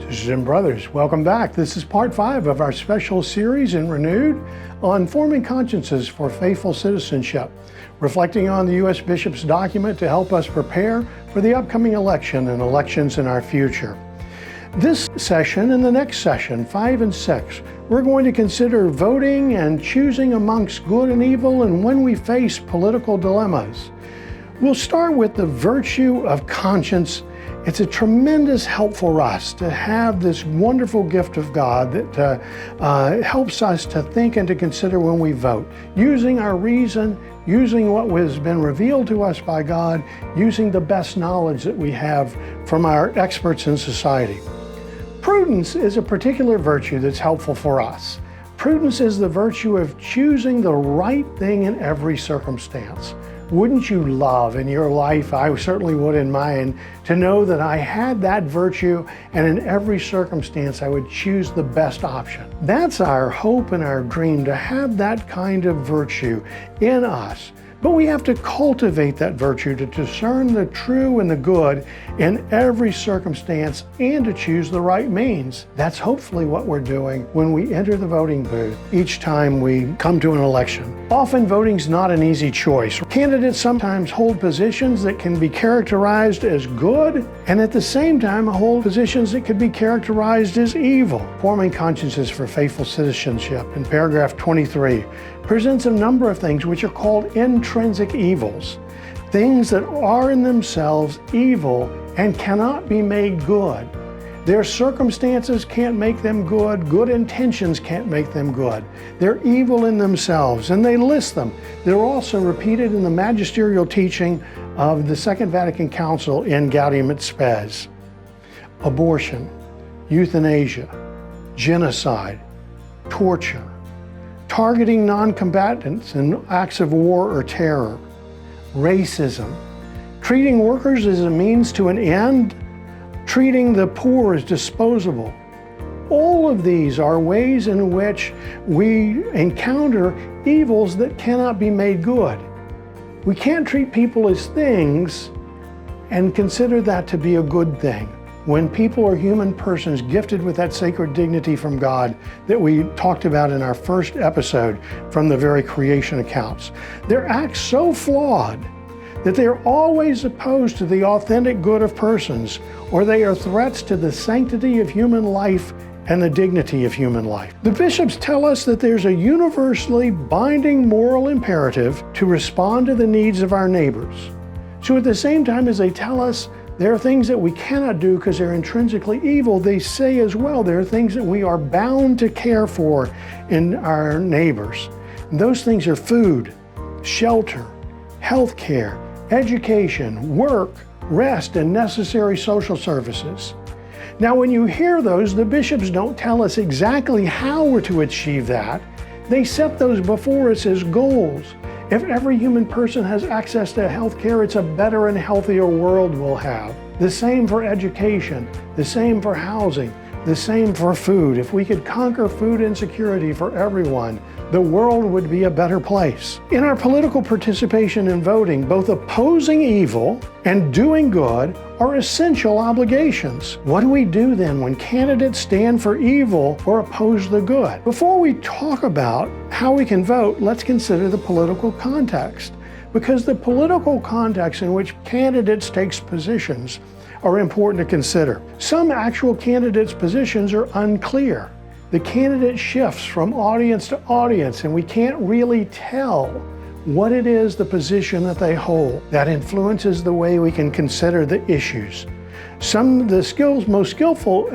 Sisters and brothers, welcome back. This is part 5 of our special series in Renewed on forming consciences for faithful citizenship, reflecting on the U.S. Bishop's document to help us prepare for the upcoming election and elections in our future. This session and the next session, 5 and 6, we're going to consider voting and choosing amongst good and evil and when we face political dilemmas. We'll start with the virtue of conscience. It's a tremendous help for us to have this wonderful gift of God that helps us to think and to consider when we vote, using our reason, using what has been revealed to us by God, using the best knowledge that we have from our experts in society. Prudence is a particular virtue that's helpful for us. Prudence is the virtue of choosing the right thing in every circumstance. Wouldn't you love in your life, I certainly would in mine, to know that I had that virtue and in every circumstance I would choose the best option. That's our hope and our dream, to have that kind of virtue in us. But we have to cultivate that virtue to discern the true and the good in every circumstance and to choose the right means. That's hopefully what we're doing when we enter the voting booth each time we come to an election. Often voting's not an easy choice. Candidates sometimes hold positions that can be characterized as good and at the same time hold positions that could be characterized as evil. Forming consciences for faithful citizenship in paragraph 23 presents a number of things which are called intrinsic evils, things that are in themselves evil and cannot be made good. Their circumstances can't make them good, good intentions can't make them good. They're evil in themselves, and they list them. They're also repeated in the magisterial teaching of the Second Vatican Council in Gaudium et Spes. Abortion, euthanasia, genocide, torture, targeting non-combatants in acts of war or terror, racism, treating workers as a means to an end, treating the poor as disposable. All of these are ways in which we encounter evils that cannot be made good. We can't treat people as things and consider that to be a good thing. When people are human persons gifted with that sacred dignity from God that we talked about in our first episode from the very creation accounts, they're acts so flawed that they're always opposed to the authentic good of persons, or they are threats to the sanctity of human life and the dignity of human life. The bishops tell us that there's a universally binding moral imperative to respond to the needs of our neighbors. So at the same time as they tell us there are things that we cannot do because they're intrinsically evil, they say as well there are things that we are bound to care for in our neighbors. And those things are food, shelter, health care, education, work, rest, and necessary social services. Now, when you hear those, the bishops don't tell us exactly how we're to achieve that. They set those before us as goals. If every human person has access to health care, it's a better and healthier world we'll have. The same for education, the same for housing, the same for food. If we could conquer food insecurity for everyone, the world would be a better place. In our political participation in voting, both opposing evil and doing good are essential obligations. What do we do then when candidates stand for evil or oppose the good? Before we talk about how we can vote, let's consider the political context, because the political context in which candidates take positions are important to consider. Some actual candidates' positions are unclear. The candidate shifts from audience to audience, and we can't really tell what it is, the position that they hold. That influences the way we can consider the issues. Some of the most skillful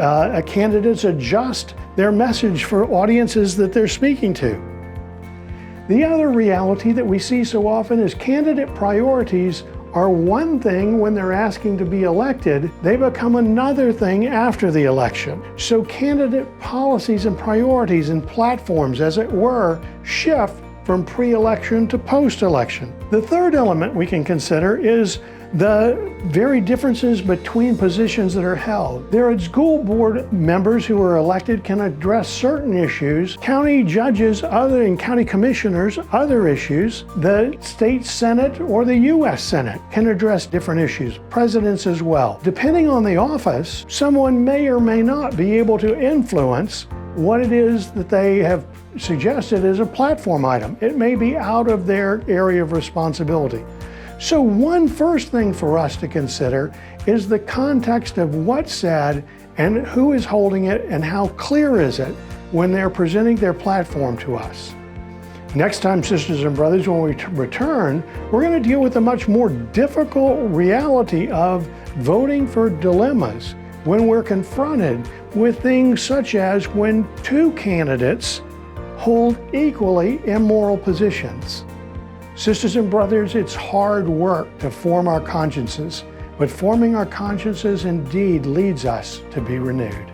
candidates adjust their message for audiences that they're speaking to. The other reality that we see so often is candidate priorities are one thing when they're asking to be elected, they become another thing after the election. So candidate policies and priorities and platforms, as it were, shift from pre-election to post-election. The third element we can consider is the very differences between positions that are held. There are school board members who are elected can address certain issues, county judges and county commissioners other issues, the state senate or the U.S. Senate can address different issues, presidents as well. Depending on the office, someone may or may not be able to influence what it is that they have suggested as a platform item. It may be out of their area of responsibility. So one first thing for us to consider is the context of what's said and who is holding it and how clear is it when they're presenting their platform to us. Next time, sisters and brothers, when we return, we're going to deal with the much more difficult reality of voting for dilemmas when we're confronted with things such as when two candidates hold equally immoral positions. Sisters and brothers, it's hard work to form our consciences, but forming our consciences indeed leads us to be renewed.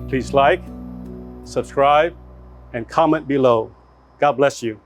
Please like, subscribe, and comment below. God bless you.